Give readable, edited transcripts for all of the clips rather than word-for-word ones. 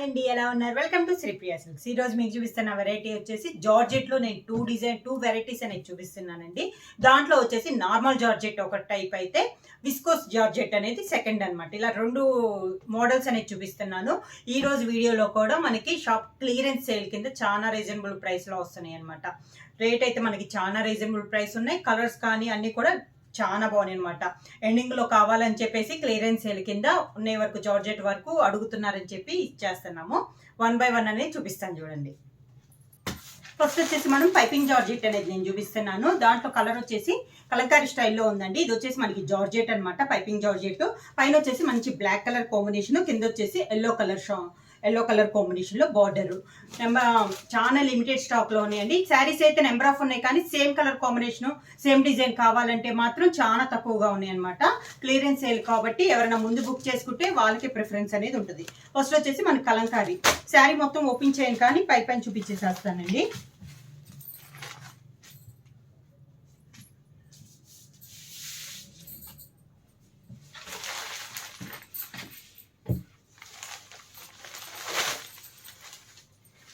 అండి, ఎలా ఉన్నారు? Welcome to Sripriya silks. ఈ రోజు మీకు చూపిస్తున్న వెరైటీ వచ్చేసి జార్జెట్ లో నేను టూ వెరైటీస్ అనేది చూపిస్తున్నానండి. దాంట్లో వచ్చేసి నార్మల్ జార్జెట్ ఒక టైప్ అయితే విస్కోస్ జార్జెట్ అనేది సెకండ్ అన్నమాట. ఇలా రెండు మోడల్స్ అనేది చూపిస్తున్నాను. ఈ రోజు వీడియోలో కూడా మనకి షాప్ క్లియరెన్స్ సేల్ కింద చాలా రీజనబుల్ ప్రైస్ లో వస్తున్నాయి అనమాట. రేట్ అయితే మనకి చాలా రీజనబుల్ ప్రైస్ ఉన్నాయి. కలర్స్ కానీ అన్ని కూడా చాలా బాగున్నాయి అనమాట. ఎండింగ్ లో కావాలని చెప్పేసి క్లియరెన్స్ సేల్ కింద ఉన్న వరకు జార్జెట్ వరకు అడుగుతున్నారని చెప్పి ఇచ్చేస్తున్నాము. 1 by 1 అనేది చూపిస్తాను చూడండి. ఫస్ట్ వచ్చేసి మనం పైపింగ్ జార్జెట్ అనేది నేను చూపిస్తున్నాను. దాంట్లో కలర్ వచ్చేసి కలంకారీ స్టైల్లో ఉందండి. ఇది వచ్చేసి మనకి జార్జెట్ అనమాట, పైపింగ్ జార్జెట్. పైన వచ్చేసి మంచి బ్లాక్ కలర్ కాంబినేషన్, కింద వచ్చేసి ఎల్లో కలర్ కాంబినేషన్ లో బార్డర్. చాలా లిమిటెడ్ స్టాక్ లో ఉన్నాయండి. శారీస్ అయితే నెంబర్ ఆఫ్ ఉన్నాయి, కానీ same colour combination same design కావాలంటే మాత్రం చాలా తక్కువగా ఉన్నాయి అనమాట. క్లియరెన్స్ సేల్ కాబట్టి ఎవరైనా ముందు బుక్ చేసుకుంటే వాళ్ళకి ప్రిఫరెన్స్ అనేది ఉంటుంది. ఫస్ట్ వచ్చేసి మన కలంకారీ శారీ మొత్తం ఓపెన్ చేయను, కానీ పైన చూపించేసేస్తానండి.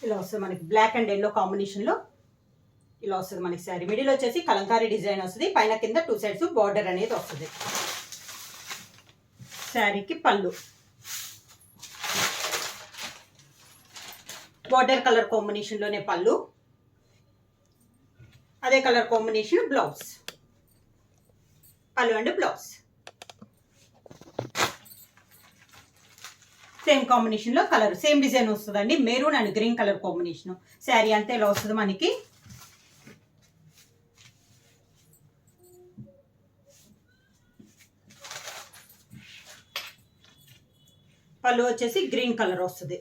ఇలా వస్తుంది మనకి బ్లాక్ అండ్ ఎల్లో కాంబినేషన్ లో. ఇలా వస్తుంది మనకి శారీ. మిడిల్ వచ్చేసి కలంకారీ డిజైన్ వస్తుంది, పైన కింద 2 sides బార్డర్ అనేది వస్తుంది. శారీకి పళ్ళు బార్డర్ కలర్ కాంబినేషన్ లోనే పళ్ళు, అదే కలర్ కాంబినేషన్ బ్లౌజ్. పళ్ళు అండ్ బ్లౌజ్ సేమ్ కాంబినేషన్ లో కలర్ సేమ్ డిజైన్ వస్తుందండి. Maroon and green colour combination. Sari అంతే ఇలా వస్తుంది మనకి. పళ్ళు వచ్చేసి గ్రీన్ కలర్ వస్తుంది.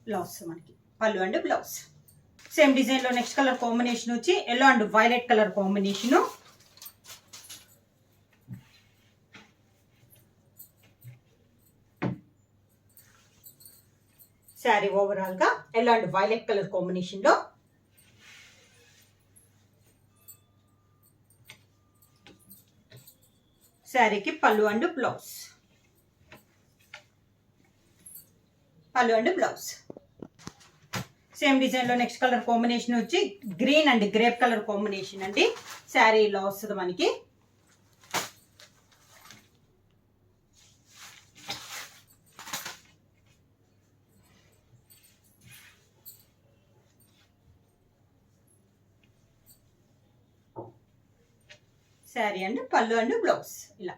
ఇలా వస్తుంది మనకి పళ్ళు అండ్ బ్లౌజ్. సేమ్ డిజైన్ లో నెక్స్ట్ కలర్ కాంబినేషన్ వచ్చి yellow and violet colour combination. Sari overall గా yellow and violet colour combination లో. శారీకి పళ్ళు అండ్ బ్లౌజ్. పళ్ళు అండ్ బ్లౌజ్ సేమ్ డిజైన్ లో నెక్స్ట్ కలర్ కాంబినేషన్ వచ్చి green and grape colour combination అండి. శారీ ఇలా వస్తుంది మనకి. శారీ అండ్ పళ్ళు అండ్ బ్లౌజ్ ఇలా.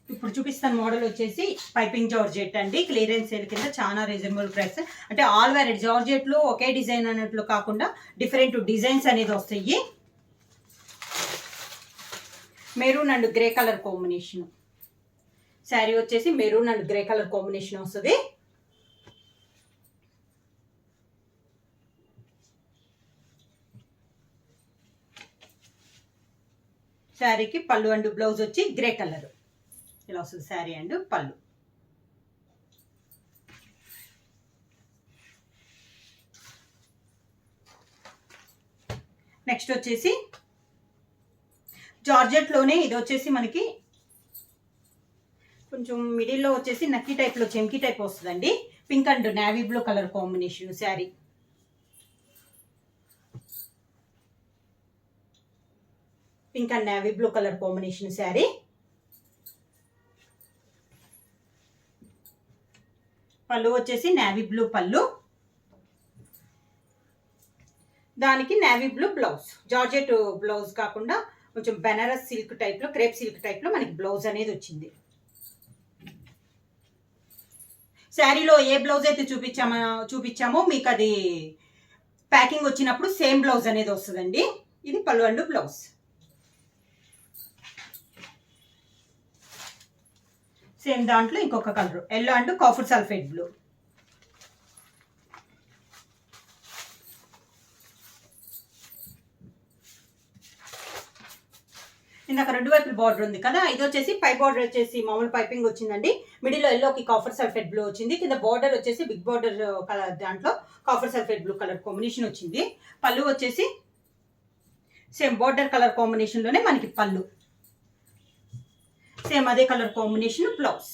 ఇప్పుడు చూపిస్తాను మోడల్ వచ్చేసి పైపింగ్ జార్జెట్ అండి. క్లియరెన్స్ సేల్ కింద చాలా రీజనబుల్ ప్రైస్. అంటే ఆల్ వెరైటీ జార్జెట్ లో ఒకే డిజైన్ అన్నట్లు కాకుండా డిఫరెంట్ డిజైన్స్ అనేది వస్తాయి. Maroon and grey colour combination. Sari వచ్చేసి maroon and grey colour combination వస్తుంది. శారీకి పళ్ళు అండ్ బ్లౌజ్ వచ్చి గ్రే కలర్. ఇలా వస్తుంది శారీ అండ్ పళ్ళు. నెక్స్ట్ వచ్చేసి జార్జెట్ లోనే ఇది వచ్చేసి మనకి కొంచెం మిడిల్లో వచ్చేసి నక్కీ టైప్ లో చెంకీ టైప్ వస్తుందండి. Pink and navy blue colour combination sari. Pink and navy blue colour combination sari. పళ్ళు వచ్చేసి నేవీ బ్లూ పళ్ళు, దానికి navy blue blouse. Georgette blouse కాకుండా కొంచెం బెనారస్ సిల్క్ టైప్ లో, క్రేప్ సిల్క్ టైప్ లో మనకి బ్లౌజ్ అనేది వచ్చింది. శారీలో ఏ బ్లౌజ్ అయితే చూపించామో మీకు అది ప్యాకింగ్ వచ్చినప్పుడు సేమ్ బ్లౌజ్ అనేది వస్తుందండి. ఇది పళ్ళు అండ్ బ్లౌజ్. సేమ్ దాంట్లో ఇంకొక colour yellow and copper sulphate blue. ఇందాక రెండు వైపుల బార్డర్ ఉంది కదా, ఇది వచ్చేసి పై బార్డర్ వచ్చేసి మామూలు పైపింగ్ వచ్చిందండి. మిడిల్ ఎల్లోకి కాఫర్ సల్ఫేట్ బ్లూ వచ్చింది. కింద బార్డర్ వచ్చేసి బిగ్ బార్డర్ కలర్, దాంట్లో copper sulphate blue colour combination వచ్చింది. పళ్ళు వచ్చేసి సేమ్ బార్డర్ కలర్ కాంబినేషన్లోనే మనకి పళ్ళు, సేమ్ అదే colour combination blouse.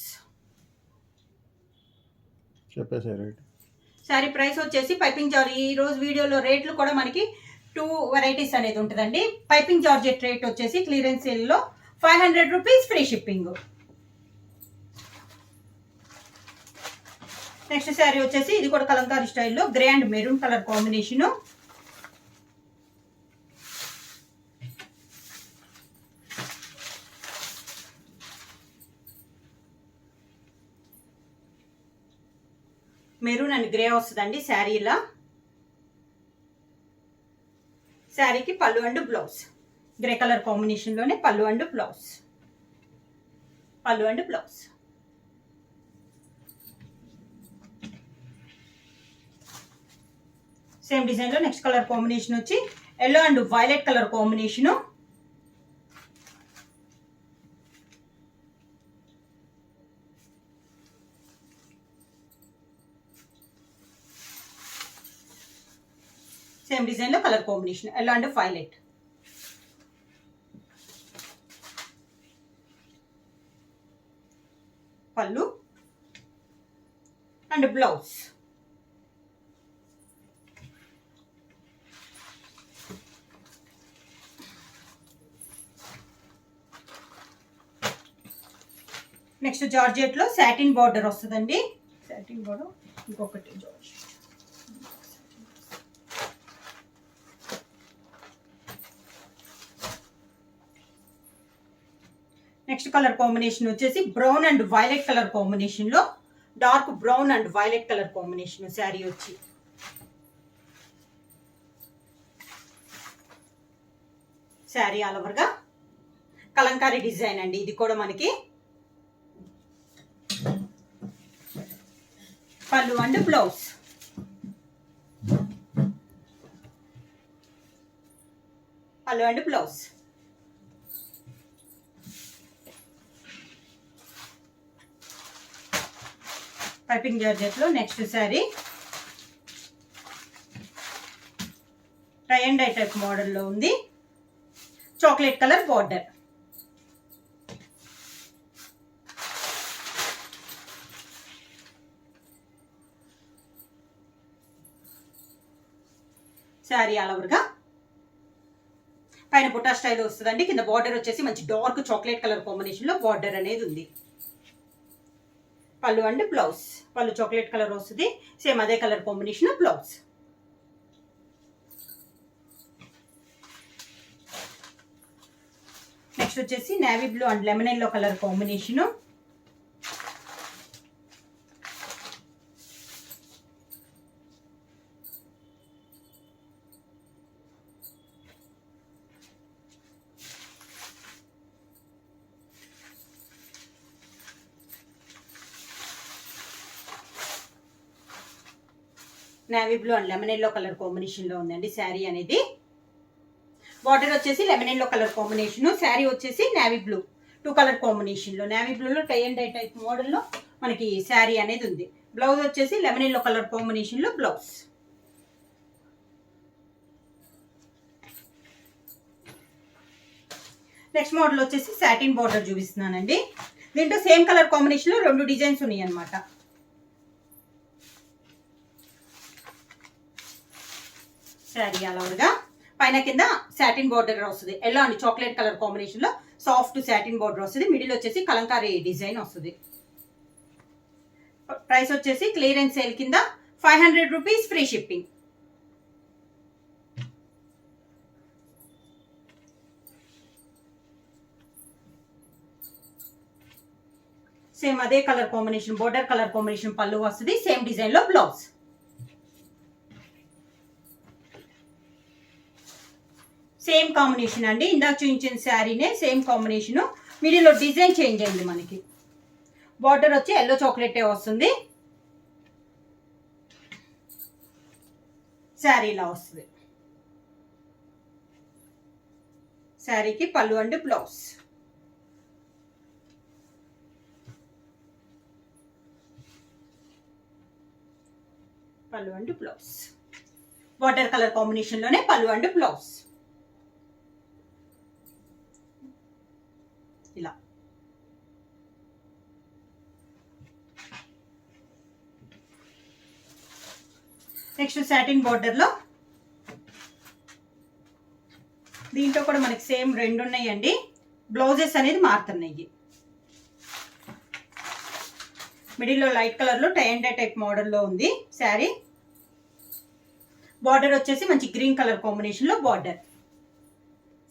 Sari price వచ్చేసి పైపింగ్ జార్జ్, ఈ రోజు వీడియోలో రేట్లు కూడా మనకి 2 వెరైటీస్ అనేది ఉంటుందండి. పైపింగ్ జార్జెట్ రేట్ వచ్చేసి క్లియరెన్స్ సేల్లో 500 rupees free shipping. Next sari వచ్చేసి ఇది కూడా కలంకారీ స్టైల్లో grey and maroon colour combination. Maroon and grey వస్తుందండి శారీలా. శారీకి పళ్ళు అండ్ బ్లౌజ్, గ్రే కలర్ కాంబినేషన్లోనే పళ్ళు అండ్ బ్లౌజ్, పళ్ళు అండ్ బ్లౌజ్. సేమ్ డిజైన్లో నెక్స్ట్ కలర్ కాంబినేషన్ వచ్చి yellow and violet colour combination. Same డిజైన్లో colour combination yellow and violet. పళ్ళు అండ్ బ్లౌజ్. నెక్స్ట్ జార్జెట్లో సాటిన్ బార్డర్ వస్తుందండి. సాటిన్ బార్డర్ ఇంకొకటి జార్జెట్. నెక్స్ట్ కలర్ కాంబినేషన్ వచ్చేసి బ్రౌన్ అండ్ వైలెట్ కలర్ కాంబినేషన్లో, dark brown and violet colour combination sari వచ్చి. Sari all ఓవర్గా Kalamkari design అండి. ఇది కూడా మనకి పళ్ళు అండ్ బ్లౌజ్, పళ్ళు అండ్ బ్లౌజ్. పైపింగ్ జార్జెట్లో next sari tie and dye type మోడల్లో ఉంది. Chocolate colour border, sari all ఓవర్గా పైన బుట్టా స్టైల్ వస్తుందండి. కింద బార్డర్ వచ్చేసి మంచి డార్క్ చాక్లెట్ కలర్ కాంబినేషన్లో బార్డర్ అనేది ఉంది. పళ్ళు అండ్ బ్లౌజ్, పళ్ళు చాక్లెట్ కలర్ వస్తుంది, సేమ్ అదే కలర్ కాంబినేషన్ బ్లౌజ్. నెక్స్ట్ వచ్చేసి navy blue and lemon yellow colour combination. Navy blue and lemon yellow colour కాంబినేషన్లో ఉందండి శారీ అనేది. బార్డర్ వచ్చేసి lemon yellow colour combination, sari వచ్చేసి నేవీ బ్లూ 2 కలర్ కాంబినేషన్లో, నేవీ బ్లూలో టై అండ్ డై టైప్ మోడల్లో మనకి శారీ అనేది ఉంది. బ్లౌజ్ వచ్చేసి లెమన్ ఎల్లో కలర్ కాంబినేషన్లో బ్లౌజ్. నెక్స్ట్ మోడల్ వచ్చేసి సాటిన్ బార్డర్ చూపిస్తున్నానండి. దీంట్లో సేమ్ కలర్ కాంబినేషన్లో 2 డిజైన్స్ ఉన్నాయి అనమాట. శారీ అలాగా పైన కింద సాటిన్ బార్డర్ వస్తుంది. ఎల్లో అండ్ చాక్లెట్ కలర్ కాంబినేషన్లో సాఫ్ట్ సాటిన్ బార్డర్ వస్తుంది. మిడిల్ వచ్చేసి కలంకారీ డిజైన్ వస్తుంది. ప్రైస్ వచ్చేసి క్లియరెన్స్ సేల్ కింద 500 రూపీస్ ఫ్రీ షిప్పింగ్. సేమ్ అదే colour combination border colour combination పళ్ళు వస్తుంది. సేమ్ డిజైన్ లో బ్లౌజ్. సేమ్ కాంబినేషన్ అండి, ఇందాక చూపించిన శారీనే సేమ్ కాంబినేషన్. మిడిల్లో డిజైన్ చేంజ్ అయింది. మనకి బార్డర్ వచ్చి ఎల్లో చాక్లెటే వస్తుంది. శారీ ఇలా వస్తుంది. శారీకి పళ్ళు అండ్ బ్లౌజ్. పళ్ళు and blouse water colour combination లోనే పళ్ళు అండ్ బ్లౌజ్. ఇలా. నెక్స్ట్ సాటిన్ బార్డర్లో దీంట్లో కూడా మనకి సేమ్ 2 ఉన్నాయండి. బ్లౌజెస్ అనేది మారుతున్నాయి. మిడిల్లో లైట్ కలర్లో టై అండ్ డై టైప్ మోడల్లో ఉంది శారీ. బార్డర్ వచ్చేసి మంచి గ్రీన్ కలర్ కాంబినేషన్లో బార్డర్.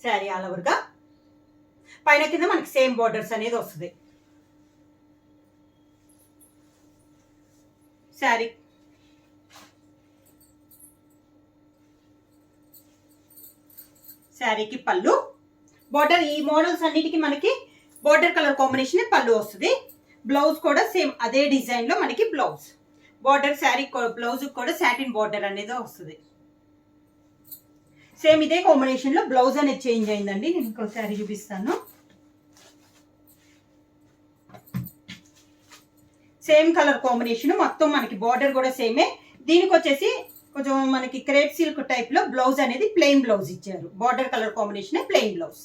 శారీ ఆల్ ఓవర్గా పైన కింద మనకి సేమ్ బార్డర్స్ అనేది వస్తుంది. శారీకి పళ్ళు, బార్డర్ ఈ మోడల్స్ అన్నిటికీ మనకి బార్డర్ కలర్ కాంబినేషన్ పళ్ళు వస్తుంది. బ్లౌజ్ కూడా సేమ్ అదే డిజైన్ లో మనకి బ్లౌజ్ బార్డర్, శారీ బ్లౌజ్ కూడా సాటిన్ బార్డర్ అనేది వస్తుంది. సేమ్ ఇదే కాంబినేషన్ లో బ్లౌజ్ అనేది చేంజ్ అయిందండి. నేను ఇంకో శారీ చూపిస్తాను. సేమ్ కలర్ కాంబినేషన్, మొత్తం మనకి బార్డర్ కూడా సేమే. దీనికి వచ్చేసి కొంచెం మనకి క్రేప్ సిల్క్ టైప్ లో బ్లౌజ్ అనేది ప్లెయిన్ బ్లౌజ్ ఇచ్చారు. Border colour combination plain blouse.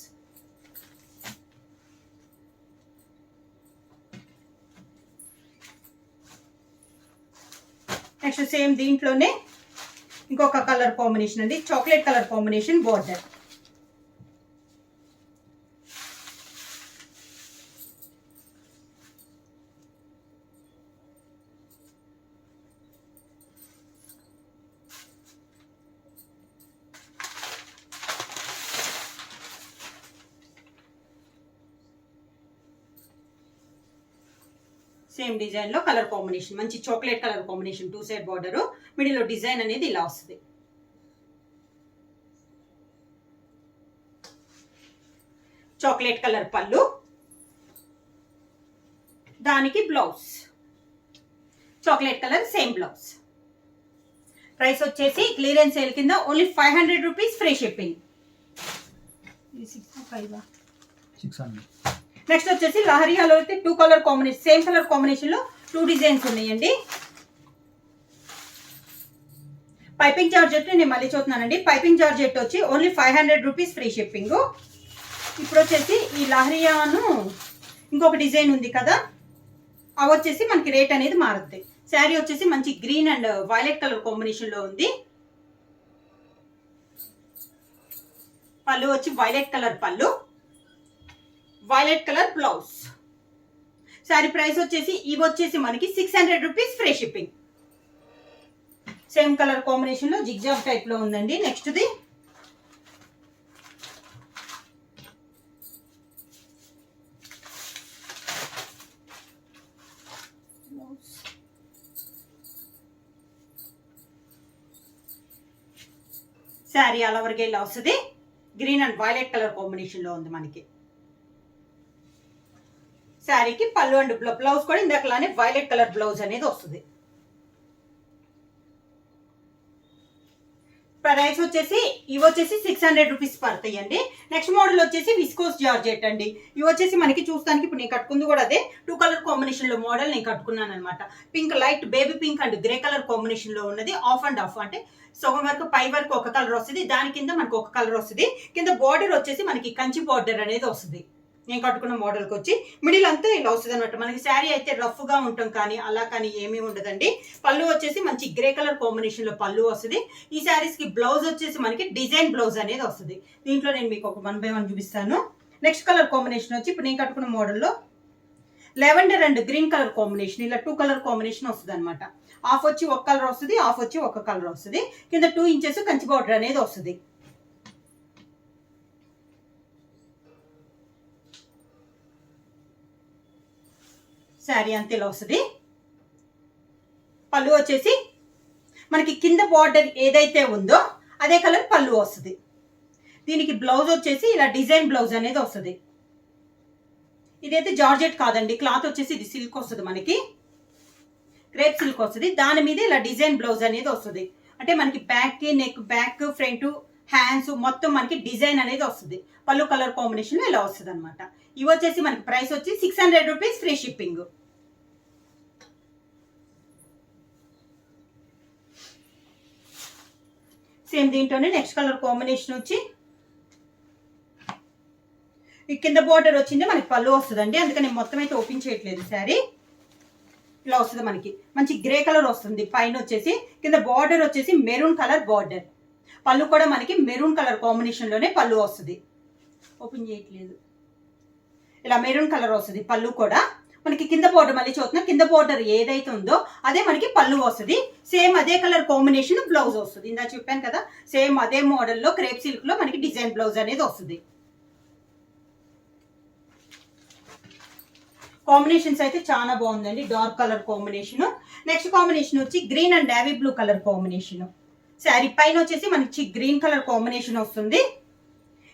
Next same దీంట్లోనే ఇంకొక కలర్ కాంబినేషన్ అండి, chocolate colour combination border. Same design లో కలర్ కాంబినేషన్ మంచి chocolate colour combination, 2 side border, middle లో డిజైన్ అనేది ఇలా వస్తుంది. చాక్లెట్ కలర్ పళ్ళు, దానికి blouse chocolate colour same blouse. Price వచ్చేసి క్లియరెన్స్ సేల్ కింద only 500 rupees, free shipping. Next వచ్చేసి లహరియాలో అయితే 2 colour combination, same colour combination లో 2 డిజైన్స్ ఉన్నాయండి. పైపింగ్ జార్జెట్ నేను మళ్ళీ చూస్తున్నానండి. పైపింగ్ జార్జెట్ వచ్చి ఓన్లీ 500 రూపీస్, ఫ్రీ షిప్పింగ్. ఇప్పుడు వచ్చేసి ఈ లహరియాను ఇంకొక డిజైన్ ఉంది కదా, అవి వచ్చేసి మనకి రేట్ అనేది మారుతాయి. శారీ వచ్చేసి మంచి green and violet colour combination లో ఉంది. పళ్ళు వచ్చి వైలెట్ కలర్ పళ్ళు, violet colour blouse. Sari price వచ్చేసి ఇవి వచ్చేసి మనకి 600 rupees, free shipping. Same colour combination లో జిగ్జాగ్ టైప్ లో ఉందండి. Next the sari all over గా ఇలా వస్తుంది. Green and violet colour combination లో ఉంది మనకి. శారీకి పళ్ళు అండ్ బ్లౌజ్ కూడా ఇందాకలానే వైలెట్ కలర్ బ్లౌజ్ అనేది వస్తుంది. ప్రైస్ వచ్చేసి ఇవి వచ్చేసి 600 రూపీస్ పడతాయండి. నెక్స్ట్ మోడల్ వచ్చేసి విస్కోస్ జార్జెట్ అండి. ఇవి వచ్చేసి మనకి చూస్తానికి ఇప్పుడు నేను కట్టుకుంది కూడా అదే 2 కలర్ కాంబినేషన్ లో మోడల్ నేను కట్టుకున్నాను అనమాట. Pink, light baby pink and grey colour combination లో ఉన్నది. ఆఫ్ అండ్ ఆఫ్ అంటే సగం వరకు పై వరకు ఒక కలర్ వస్తుంది, దాని కింద మనకు ఒక కలర్ వస్తుంది. కింద బార్డర్ వచ్చేసి మనకి కంచి బార్డర్ అనేది వస్తుంది. నేను కట్టుకున్న మోడల్కి వచ్చి మిడిల్ అంతా ఇలా వస్తుంది అనమాట. మనకి శారీ అయితే రఫ్ గా ఉంటాం కానీ అలా కానీ ఏమీ ఉండదండి. పళ్ళు వచ్చేసి మంచి గ్రే కలర్ కాంబినేషన్ లో పళ్ళు వస్తుంది. ఈ శారీస్ కి బ్లౌజ్ వచ్చేసి మనకి డిజైన్ బ్లౌజ్ అనేది వస్తుంది. దీంట్లో నేను మీకు ఒక 1 by 1 చూపిస్తాను. నెక్స్ట్ కలర్ కాంబినేషన్ వచ్చి ఇప్పుడు నేను కట్టుకున్న మోడల్లో lavender and green colour combination, ఇలా 2 కలర్ కాంబినేషన్ వస్తుంది అనమాట. హాఫ్ వచ్చి ఒక కలర్ వస్తుంది, హాఫ్ వచ్చి ఒక కలర్ వస్తుంది. కింద 2 ఇంచెస్ కంచి బార్డర్ అనేది వస్తుంది. శారీ అంతే ఇలా వస్తుంది. పళ్ళు వచ్చేసి మనకి కింద బార్డర్ ఏదైతే ఉందో అదే కలర్ పళ్ళు వస్తుంది. దీనికి బ్లౌజ్ వచ్చేసి ఇలా డిజైన్ బ్లౌజ్ అనేది వస్తుంది. ఇదైతే జార్జెట్ కాదండి, క్లాత్ వచ్చేసి ఇది సిల్క్ వస్తుంది, మనకి క్రేప్ సిల్క్ వస్తుంది. దాని మీద ఇలా డిజైన్ బ్లౌజ్ అనేది వస్తుంది. అంటే మనకి back, neck, back, front, hands మొత్తం మనకి డిజైన్ అనేది వస్తుంది. పళ్ళు కలర్ కాంబినేషన్ ఇలా వస్తుంది అనమాట. ఇవి వచ్చేసి మనకి ప్రైస్ వచ్చి 600 రూపీస్, ఫ్రీ షిప్పింగ్. సేమ్ దీంట్లోనే నెక్స్ట్ కలర్ కాంబినేషన్ వచ్చి ఈ కింద బార్డర్ వచ్చింది మనకి పళ్ళు వస్తుందండి, అందుకని మొత్తం అయితే ఓపెన్ చేయట్లేదు. శారీ ఇలా వస్తుంది మనకి, మంచి గ్రే కలర్ వస్తుంది. పైన వచ్చేసి కింద బార్డర్ వచ్చేసి మెరూన్ కలర్ బార్డర్, పళ్ళు కూడా మనకి మెరూన్ కలర్ కాంబినేషన్ లోనే పళ్ళు వస్తుంది. ఓపెన్ చేయట్లేదు, ఇలా మెరూన్ కలర్ వస్తుంది. పళ్ళు కూడా మనకి కింద బార్డర్ మళ్ళీ చూస్తున్నా, కింద బార్డర్ ఏదైతే ఉందో అదే మనకి పళ్ళు వస్తుంది. సేమ్ అదే కలర్ కాంబినేషన్ బ్లౌజ్ వస్తుంది. ఇందా చెప్పాను కదా, సేమ్ అదే మోడల్లో క్రేప్ సిల్క్ లో మనకి డిజైన్ బ్లౌజ్ అనేది వస్తుంది. కాంబినేషన్స్ అయితే చాలా బాగుందండి, dark colour combination. Next combination వచ్చి green and navy blue colour combination. Sari పైన వచ్చేసి మనకి గ్రీన్ కలర్ కాంబినేషన్ వస్తుంది,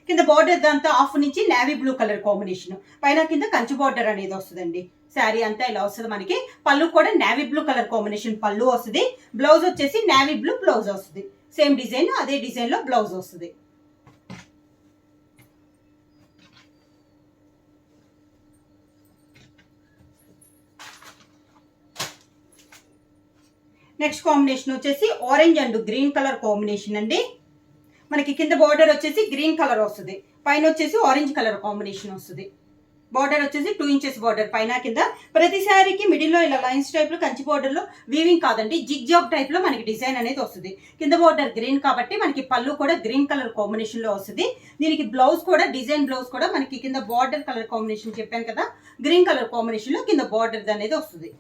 కింద బార్డర్ దాంతో హాఫ్ నుంచి నేవీ బ్లూ కలర్ కాంబినేషన్, పైన కింద కంచు బార్డర్ అనేది వస్తుందండి. శారీ అంతా ఇలా వస్తుంది మనకి. పళ్ళు కూడా నేవీ బ్లూ కలర్ కాంబినేషన్ పళ్ళు వస్తుంది. బ్లౌజ్ వచ్చేసి నేవీ బ్లూ బ్లౌజ్ వస్తుంది. సేమ్ డిజైన్, అదే డిజైన్ లో బ్లౌజ్ వస్తుంది. నెక్స్ట్ కాంబినేషన్ వచ్చేసి orange and green colour combination అండి. మనకి కింద బార్డర్ వచ్చేసి గ్రీన్ కలర్ వస్తుంది, పైన వచ్చేసి ఆరెంజ్ కలర్ కాంబినేషన్ వస్తుంది. బార్డర్ వచ్చేసి 2 ఇంచెస్ బార్డర్ పైన కింద. ప్రతి శారీకి మిడిల్ లో ఇలా లైన్స్ టైప్ లో కంచి బార్డర్ లో వీవింగ్ కాదండి, జిగ్ జాగ్ టైప్ లో మనకి డిజైన్ అనేది వస్తుంది. కింద బార్డర్ గ్రీన్ కాబట్టి మనకి పళ్ళు కూడా గ్రీన్ కలర్ కాంబినేషన్ లో వస్తుంది. దీనికి బ్లౌజ్ కూడా డిజైన్ బ్లౌజ్ కూడా మనకి కింద బార్డర్ కలర్ కాంబినేషన్ చెప్పాను కదా, గ్రీన్ కలర్ కాంబినేషన్ లో కింద బార్డర్ అనేది వస్తుంది.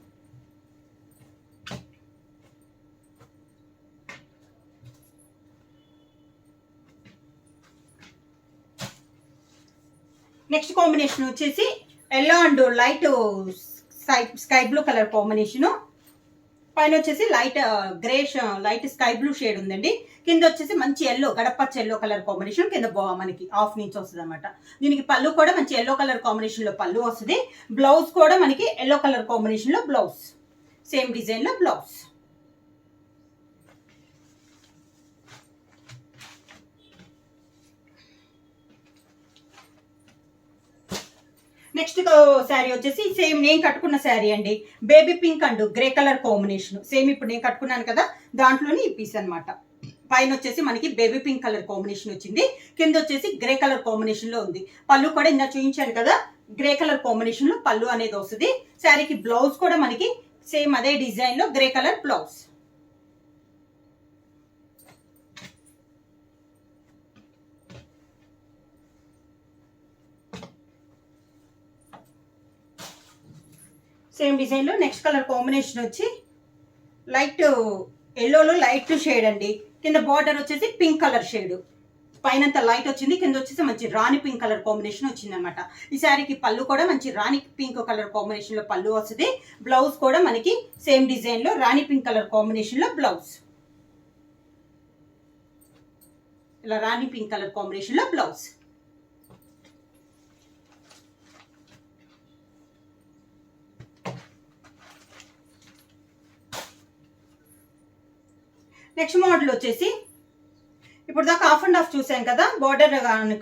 నెక్స్ట్ కాంబినేషన్ వచ్చేసి yellow and light sky blue colour combination, పైన వచ్చేసి light grey light sky blue shade ఉందండి. కింద వచ్చేసి మంచి ఎల్లో గడపచ్చ ఎల్లో కలర్ కాంబినేషన్ కింద మనకి హాఫ్ నుంచి వస్తుంది అనమాట. దీనికి పళ్ళు కూడా మంచి ఎల్లో కలర్ కాంబినేషన్ లో పళ్ళు వస్తుంది. బ్లౌజ్ కూడా మనకి ఎల్లో కలర్ కాంబినేషన్ లో బ్లౌజ్, సేమ్ డిజైన్ లో బ్లౌజ్. నెక్స్ట్ శారీ వచ్చేసి సేమ్ నేను కట్టుకున్న శారీ అండి, baby pink and grey colour combination. Same ఇప్పుడు నేను కట్టుకున్నాను కదా దాంట్లోనే ఈ పీస్ అనమాట. పైన వచ్చేసి మనకి బేబీ పింక్ కలర్ కాంబినేషన్ వచ్చింది, కింద వచ్చేసి గ్రే కలర్ కాంబినేషన్ లో ఉంది. పళ్ళు కూడా ఇందా చూపించాను కదా, గ్రే కలర్ కాంబినేషన్ లో పళ్ళు అనేది వస్తుంది. శారీకి బ్లౌజ్ కూడా మనకి సేమ్ అదే డిజైన్ లో grey colour blouse. Same design లో నెక్స్ట్ కలర్ కాంబినేషన్ వచ్చి లైట్ ఎల్లోలో లైట్ షేడ్ అండి. కింద బార్డర్ వచ్చేసి పింక్ కలర్ షేడ్, పైన లైట్ వచ్చింది, కింద వచ్చేసి మంచి రాణి పింక్ కలర్ కాంబినేషన్ వచ్చింది అనమాట. ఈ శారీకి పళ్ళు కూడా మంచి రాణి పింక్ కలర్ కాంబినేషన్ లో పళ్ళు వస్తుంది. బ్లౌజ్ కూడా మనకి సేమ్ డిజైన్ లో రాణి పింక్ కలర్ కాంబినేషన్ లో బ్లౌజ్, ఇలా రాణి పింక్ కలర్ కాంబినేషన్ లో బ్లౌజ్. నెక్స్ట్ మోడల్ వచ్చేసి ఇప్పుడు దాకా హాఫ్ అండ్ హాఫ్ చూసాం కదా బార్డర్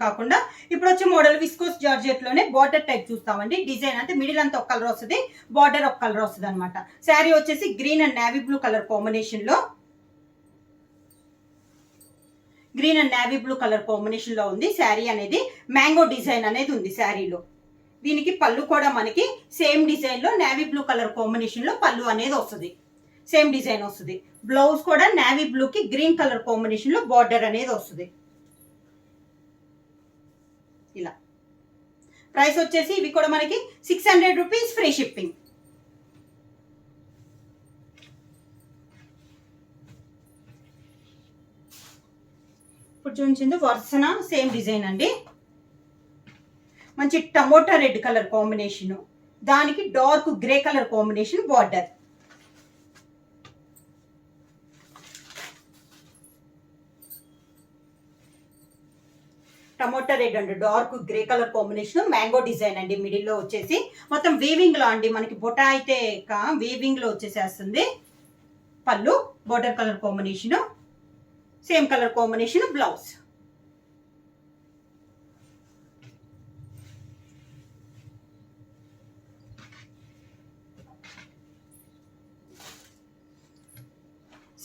కాకుండా, ఇప్పుడు వచ్చే మోడల్ విస్కోస్ జార్జెట్ లోనే బార్డర్ టైప్ చూస్తామండి. డిజైన్ అంటే మిడిల్ అంతా ఒక కలర్ వస్తుంది, బార్డర్ ఒక కలర్ వస్తుంది అనమాట. శారీ వచ్చేసి green and navy blue colour combination లో, green and navy blue colour combination లో ఉంది. శారీ అనేది మ్యాంగో డిజైన్ అనేది ఉంది శారీలో. దీనికి పళ్ళు కూడా మనకి సేమ్ డిజైన్ లో నేవీ బ్లూ కలర్ కాంబినేషన్ లో పళ్ళు అనేది వస్తుంది, సేమ్ డిజైన్ వస్తుంది. బ్లౌజ్ కూడా నేవీ బ్లూ కి గ్రీన్ కలర్ కాంబినేషన్ లో బార్డర్ అనేది వస్తుంది. ఇలా ప్రైస్ వచ్చేసి ఇవి కూడా మనకి 600 రూపీస్ ఫ్రీ షిప్పింగ్. ఇప్పుడు చూపించింది వర్సన సేమ్ డిజైన్ అండి, మంచి టమోటా రెడ్ కలర్ కాంబినేషన్, దానికి dark grey colour combination border. Tomato red and dark grey colour combination, mango design అండి. మిడిల్ లో వచ్చేసి మొత్తం వీవింగ్ లో అండి, మనకి బొటా అయితే వీవింగ్ లో వచ్చేసేస్తుంది. పళ్ళు border colour combination, same colour combination blouse.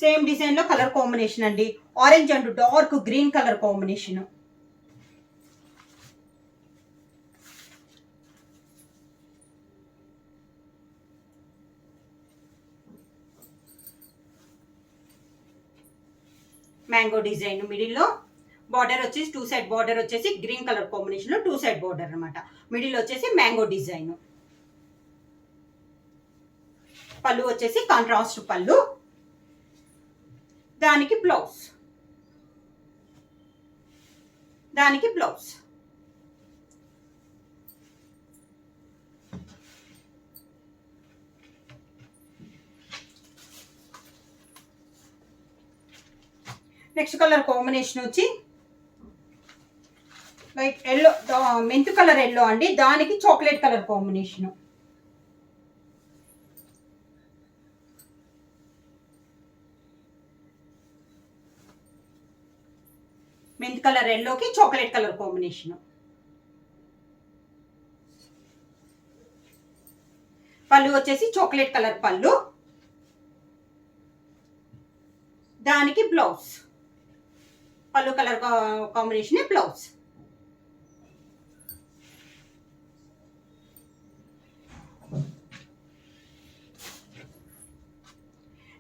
Same design లో కలర్ కాంబినేషన్ అండి, orange and dark green colour combination. Mango design మిడిల్లో బార్డర్ వచ్చేసి 2 సైడ్ బార్డర్ వచ్చేసి గ్రీన్ కలర్ కాంబినేషన్ లో 2 సైడ్ బార్డర్ అనమాట. మిడిల్ వచ్చేసి మ్యాంగో డిజైన్. పళ్ళు వచ్చేసి కాంట్రాస్ట్ పళ్ళు, దానికి బ్లౌజ్. నెక్స్ట్ కలర్ కాంబినేషన్ వచ్చి లైట్ ఎల్లో, మెంతు కలర్ ఎల్లో అండి, దానికి chocolate colour combination. Mint colour ఎల్లోకి చాక్లెట్ కలర్ కాంబినేషన్. పళ్ళు వచ్చేసి చాక్లెట్ కలర్ పళ్ళు, దానికి బ్లౌజ్. పళ్ళు colour combination blouse.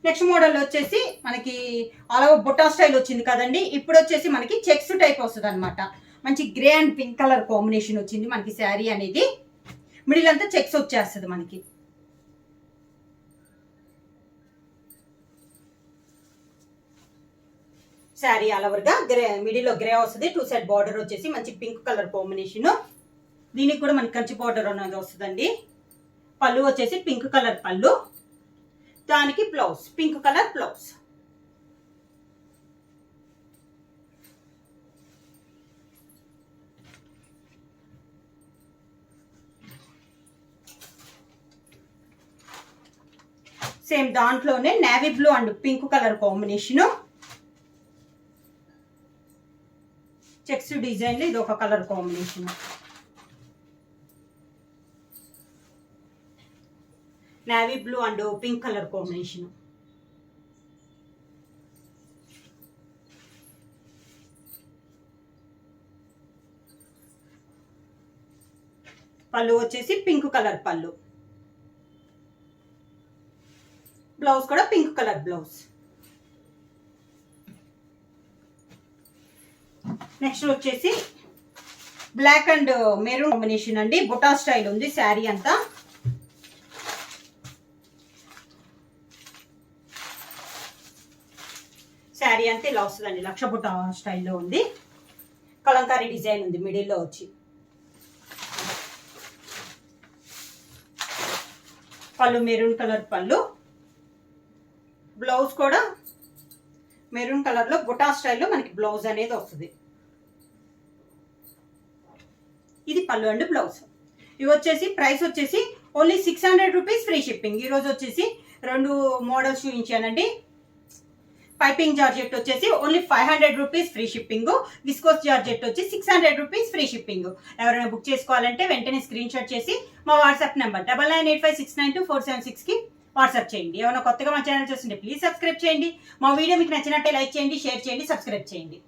Next model వచ్చేసి మనకి అలా బుట్టా స్టైల్ వచ్చింది కదండి. ఇప్పుడు వచ్చేసి మనకి చెక్స్ టైప్ వస్తుంది అనమాట. మంచి grey and pink colour combination వచ్చింది మనకి శారీ అనేది. మిడిల్ అంతా చెక్స్ వచ్చేస్తుంది మనకి. శారీ ఆల్ ఓవర్ గా గ్రే, మిడిల్ లో గ్రే వస్తుంది. 2 సైడ్ బార్డర్ వచ్చేసి మంచి పింక్ కలర్ కాంబినేషన్. దీనికి కూడా మనకి కంచి బార్డర్ అనేది వస్తుందండి. పళ్ళు వచ్చేసి పింక్ కలర్ పళ్ళు, దానికి blouse pink colour blouse. Same దాంట్లోనే navy blue and pink colour combination. Checks design లో ఇది ఒక colour combination. Navy blue and pink colour combination. పళ్ళు వచ్చేసి పింక్ కలర్ పళ్ళు, బ్లౌజ్ కూడా పింక్ కలర్ బ్లౌజ్. నెక్స్ట్ వచ్చేసి బ్లాక్ అండ్ మెరూన్ కాంబినేషన్ అండి. బుటా స్టైల్ ఉంది శారీ అంతా. శారీ అంతా ఇలా వస్తుందండి, లక్ష బుట్ట స్టైల్లో ఉంది. కలంకారీ డిజైన్ ఉంది మిడిల్లో వచ్చి. పళ్ళు మెరూన్ కలర్ పళ్ళు, బ్లౌజ్ కూడా మెరూన్ కలర్ లో బుటా స్టైల్లో మనకి బ్లౌజ్ అనేది వస్తుంది. ఇది పళ్ళు అండ్ బ్లౌజ్. ఇవి వచ్చేసి ప్రైస్ వచ్చేసి ఓన్లీ 600 రూపీస్ ఫ్రీ షిప్పింగ్. ఈ రోజు వచ్చేసి 2 మోడల్స్ చూపించానండి. పైపింగ్ జార్జెట్ వచ్చేసి only 500 rupees free shipping. Viscose georgette వచ్చి 600 రూపీస్ ఫ్రీ షిప్పింగ్. ఎవరైనా బుక్ చేసుకోవాలంటే వెంటనే స్క్రీన్ షాట్ చేసి మా వాట్సాప్ నెంబర్ 9985692476 కి వాట్సాప్ చేయండి. ఏమైనా కొత్తగా మా ఛానల్ చూస్తుంటే ప్లీజ్ సబ్స్క్రైబ్ చేయండి. మా వీడియో మీకు నచ్చినట్టే లైక్ చేయండి, షేర్ చేయండి, సబ్స్క్రైబ్ చేయండి.